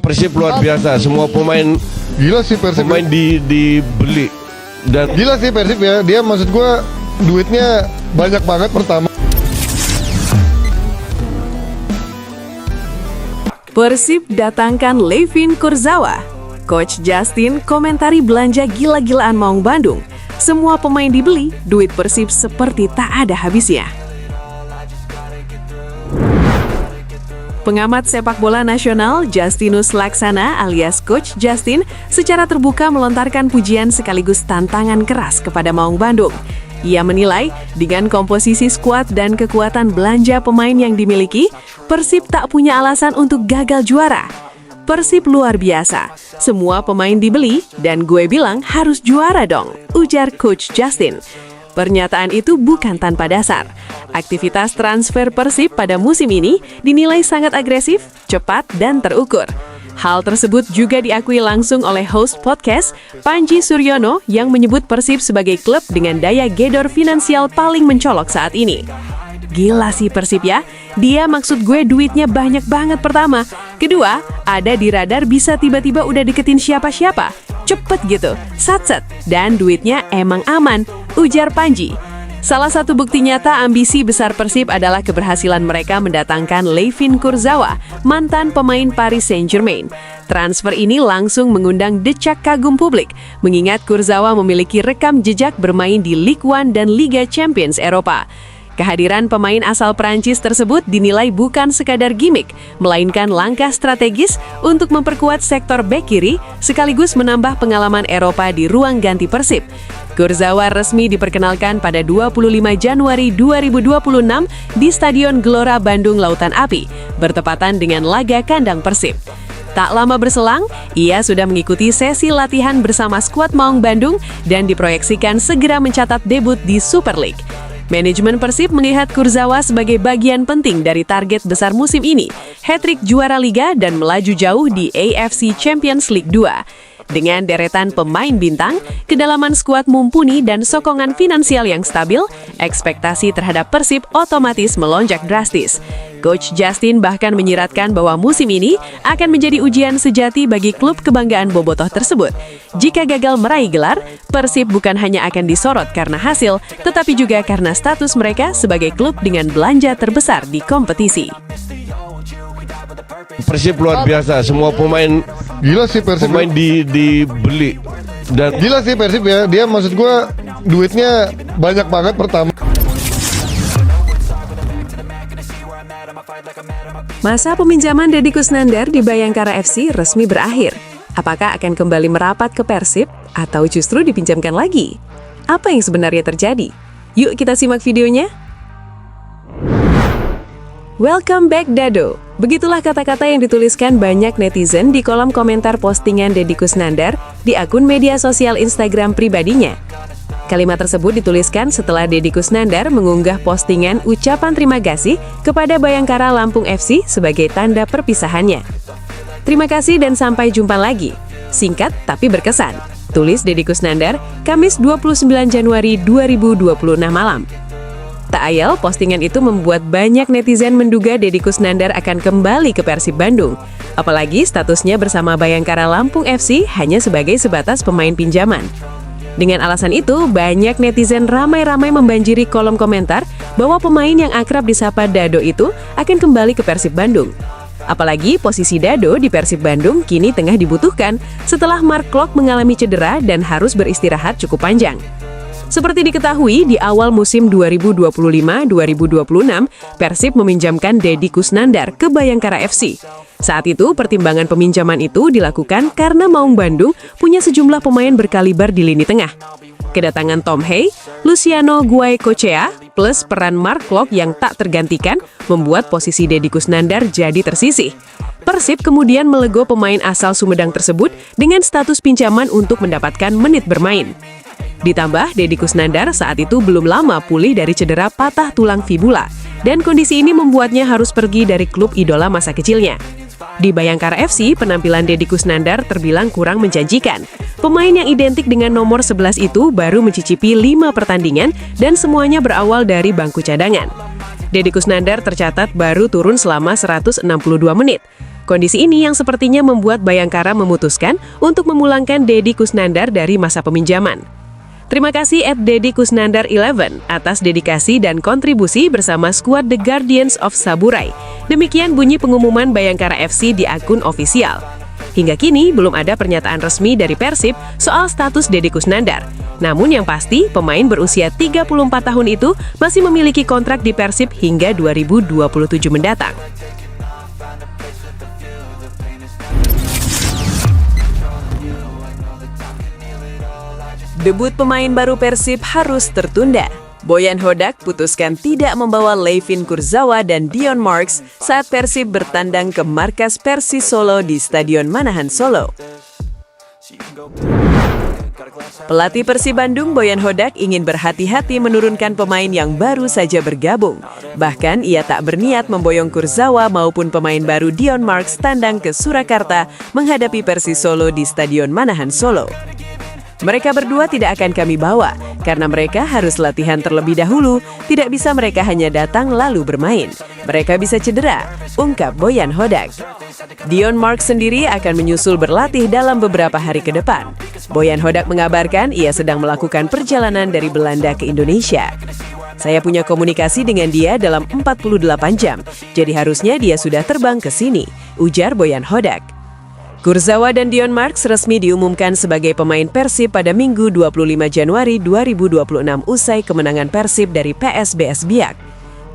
Persib luar biasa, semua pemain Gila sih Persib. pemain dibeli dan Gila sih Persib ya. Dia maksud gua duitnya banyak banget pertama. Persib datangkan Levin Kurzawa. Coach Justin komentari belanja gila-gilaan Maung Bandung. Semua pemain dibeli, duit Persib seperti tak ada habisnya. Pengamat sepak bola nasional Justinus Laksana alias Coach Justin secara terbuka melontarkan pujian sekaligus tantangan keras kepada Maung Bandung. Ia menilai dengan komposisi skuad dan kekuatan belanja pemain yang dimiliki, Persib tak punya alasan untuk gagal juara. Persib luar biasa, semua pemain dibeli dan gue bilang harus juara dong, ujar Coach Justin. Pernyataan itu bukan tanpa dasar. Aktivitas transfer Persib pada musim ini dinilai sangat agresif, cepat, dan terukur. Hal tersebut juga diakui langsung oleh host podcast, Panji Suryono, yang menyebut Persib sebagai klub dengan daya gedor finansial paling mencolok saat ini. Gila sih Persib ya, dia maksud gue duitnya banyak banget pertama. Kedua, ada di radar bisa tiba-tiba udah deketin siapa-siapa. Cepet gitu, sat-set, dan duitnya emang aman, ujar Panji. Salah satu bukti nyata ambisi besar Persib adalah keberhasilan mereka mendatangkan Levin Kurzawa, mantan pemain Paris Saint-Germain. Transfer ini langsung mengundang decak kagum publik, mengingat Kurzawa memiliki rekam jejak bermain di Ligue 1 dan Liga Champions Eropa. Kehadiran pemain asal Prancis tersebut dinilai bukan sekadar gimmick, melainkan langkah strategis untuk memperkuat sektor bek kiri sekaligus menambah pengalaman Eropa di ruang ganti Persib. Kurzawa resmi diperkenalkan pada 25 Januari 2026 di Stadion Gelora Bandung Lautan Api, bertepatan dengan laga kandang Persib. Tak lama berselang, ia sudah mengikuti sesi latihan bersama skuad Maung Bandung dan diproyeksikan segera mencatat debut di Super League. Manajemen Persib melihat Kurzawa sebagai bagian penting dari target besar musim ini, hat-trick juara Liga dan melaju jauh di AFC Champions League 2. Dengan deretan pemain bintang, kedalaman skuad mumpuni dan sokongan finansial yang stabil, ekspektasi terhadap Persib otomatis melonjak drastis. Coach Justin bahkan menyiratkan bahwa musim ini akan menjadi ujian sejati bagi klub kebanggaan bobotoh tersebut. Jika gagal meraih gelar, Persib bukan hanya akan disorot karena hasil, tetapi juga karena status mereka sebagai klub dengan belanja terbesar di kompetisi. Persib luar biasa, semua pemain Gila sih Persib. pemain dibeli dan Gila sih Persib ya. Dia maksud gua duitnya banyak banget pertama. Masa peminjaman Deddy Kusnandar di Bayangkara FC resmi berakhir. Apakah akan kembali merapat ke Persib atau justru dipinjamkan lagi? Apa yang sebenarnya terjadi? Yuk kita simak videonya. Welcome back Dado. Begitulah kata-kata yang dituliskan banyak netizen di kolom komentar postingan Deddy Kusnandar di akun media sosial Instagram pribadinya. Kalimat tersebut dituliskan setelah Deddy Kusnandar mengunggah postingan ucapan terima kasih kepada Bayangkara Lampung FC sebagai tanda perpisahannya. Terima kasih dan sampai jumpa lagi. Singkat tapi berkesan. Tulis Deddy Kusnandar, Kamis 29 Januari 2026 malam. Tak ayal, postingan itu membuat banyak netizen menduga Deddy Kusnandar akan kembali ke Persib Bandung. Apalagi statusnya bersama Bayangkara Lampung FC hanya sebagai sebatas pemain pinjaman. Dengan alasan itu, banyak netizen ramai-ramai membanjiri kolom komentar bahwa pemain yang akrab disapa Dado itu akan kembali ke Persib Bandung. Apalagi posisi Dado di Persib Bandung kini tengah dibutuhkan setelah Mark Klok mengalami cedera dan harus beristirahat cukup panjang. Seperti diketahui, di awal musim 2025-2026, Persib meminjamkan Deddy Kusnandar ke Bayangkara FC. Saat itu, pertimbangan peminjaman itu dilakukan karena Maung Bandung punya sejumlah pemain berkaliber di lini tengah. Kedatangan Tom Hey, Luciano Guaicochea, plus peran Mark Klok yang tak tergantikan, membuat posisi Deddy Kusnandar jadi tersisih. Persib kemudian melego pemain asal Sumedang tersebut dengan status pinjaman untuk mendapatkan menit bermain. Ditambah, Deddy Kusnandar saat itu belum lama pulih dari cedera patah tulang fibula, dan kondisi ini membuatnya harus pergi dari klub idola masa kecilnya. Di Bayangkara FC, penampilan Deddy Kusnandar terbilang kurang menjanjikan. Pemain yang identik dengan nomor 11 itu baru mencicipi 5 pertandingan dan semuanya berawal dari bangku cadangan. Deddy Kusnandar tercatat baru turun selama 162 menit. Kondisi ini yang sepertinya membuat Bayangkara memutuskan untuk memulangkan Deddy Kusnandar dari masa peminjaman. Terima kasih @DeddyKusnandar11 atas dedikasi dan kontribusi bersama skuad The Guardians of Saburai. Demikian bunyi pengumuman Bayangkara FC di akun ofisial. Hingga kini belum ada pernyataan resmi dari Persib soal status Deddy Kusnandar. Namun yang pasti, pemain berusia 34 tahun itu masih memiliki kontrak di Persib hingga 2027 mendatang. Debut pemain baru Persib harus tertunda. Boyan Hodak putuskan tidak membawa Levin Kurzawa dan Dion Marks saat Persib bertandang ke markas Persis Solo di Stadion Manahan Solo. Pelatih Persib Bandung Boyan Hodak ingin berhati-hati menurunkan pemain yang baru saja bergabung. Bahkan ia tak berniat memboyong Kurzawa maupun pemain baru Dion Marks tandang ke Surakarta menghadapi Persis Solo di Stadion Manahan Solo. Mereka berdua tidak akan kami bawa, karena mereka harus latihan terlebih dahulu, tidak bisa mereka hanya datang lalu bermain. Mereka bisa cedera, ungkap Boyan Hodak. Dion Marks sendiri akan menyusul berlatih dalam beberapa hari ke depan. Boyan Hodak mengabarkan ia sedang melakukan perjalanan dari Belanda ke Indonesia. Saya punya komunikasi dengan dia dalam 48 jam, jadi harusnya dia sudah terbang ke sini, ujar Boyan Hodak. Kurzawa dan Dion Marks resmi diumumkan sebagai pemain Persib pada Minggu 25 Januari 2026 usai kemenangan Persib dari PSBS Biak.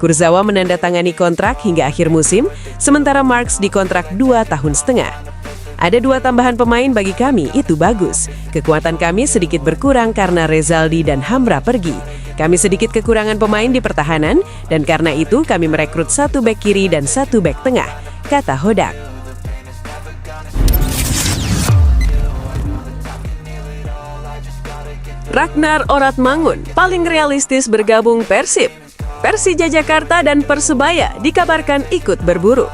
Kurzawa menandatangani kontrak hingga akhir musim, sementara Marks dikontrak 2 tahun setengah. Ada 2 tambahan pemain bagi kami, itu bagus. Kekuatan kami sedikit berkurang karena Rezaldi dan Hamra pergi. Kami sedikit kekurangan pemain di pertahanan, dan karena itu kami merekrut 1 bek kiri dan 1 bek tengah, kata Hodak. Ragnar Oratmangun paling realistis bergabung Persib. Persija Jakarta dan Persebaya dikabarkan ikut berburu.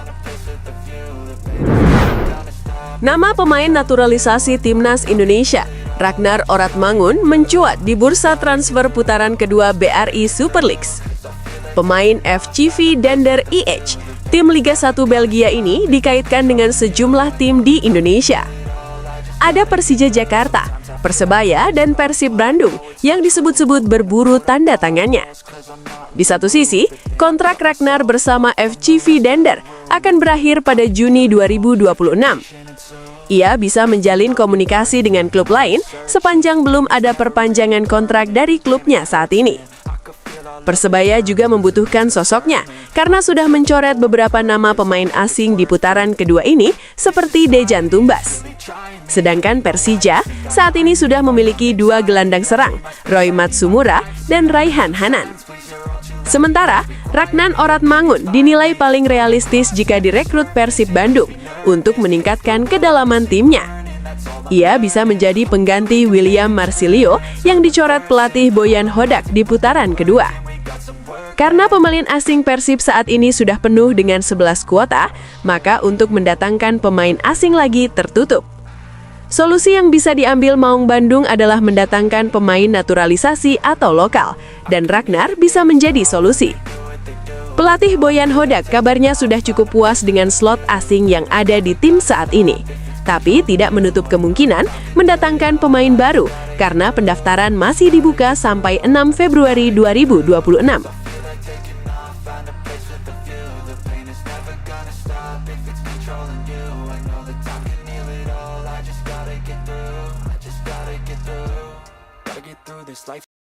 Nama pemain naturalisasi Timnas Indonesia, Ragnar Oratmangun, mencuat di bursa transfer putaran kedua BRI Super League. Pemain FCV Dender IH, tim Liga 1 Belgia ini dikaitkan dengan sejumlah tim di Indonesia. Ada Persija Jakarta, Persebaya, dan Persib Bandung yang disebut-sebut berburu tanda tangannya. Di satu sisi, kontrak Ragnar bersama FCV Dender akan berakhir pada Juni 2026. Ia bisa menjalin komunikasi dengan klub lain sepanjang belum ada perpanjangan kontrak dari klubnya saat ini. Persebaya juga membutuhkan sosoknya karena sudah mencoret beberapa nama pemain asing di putaran kedua ini seperti Dejan Tumbas. Sedangkan Persija saat ini sudah memiliki 2 gelandang serang, Roy Matsumura dan Raihan Hanan. Sementara, Ragnar Oratmangun dinilai paling realistis jika direkrut Persib Bandung untuk meningkatkan kedalaman timnya. Ia bisa menjadi pengganti William Marsilio yang dicoret pelatih Boyan Hodak di putaran kedua. Karena pemain asing Persib saat ini sudah penuh dengan 11 kuota, maka untuk mendatangkan pemain asing lagi tertutup. Solusi yang bisa diambil Maung Bandung adalah mendatangkan pemain naturalisasi atau lokal, dan Ragnar bisa menjadi solusi. Pelatih Boyan Hodak kabarnya sudah cukup puas dengan slot asing yang ada di tim saat ini. Tapi tidak menutup kemungkinan mendatangkan pemain baru karena pendaftaran masih dibuka sampai 6 Februari 2026. This life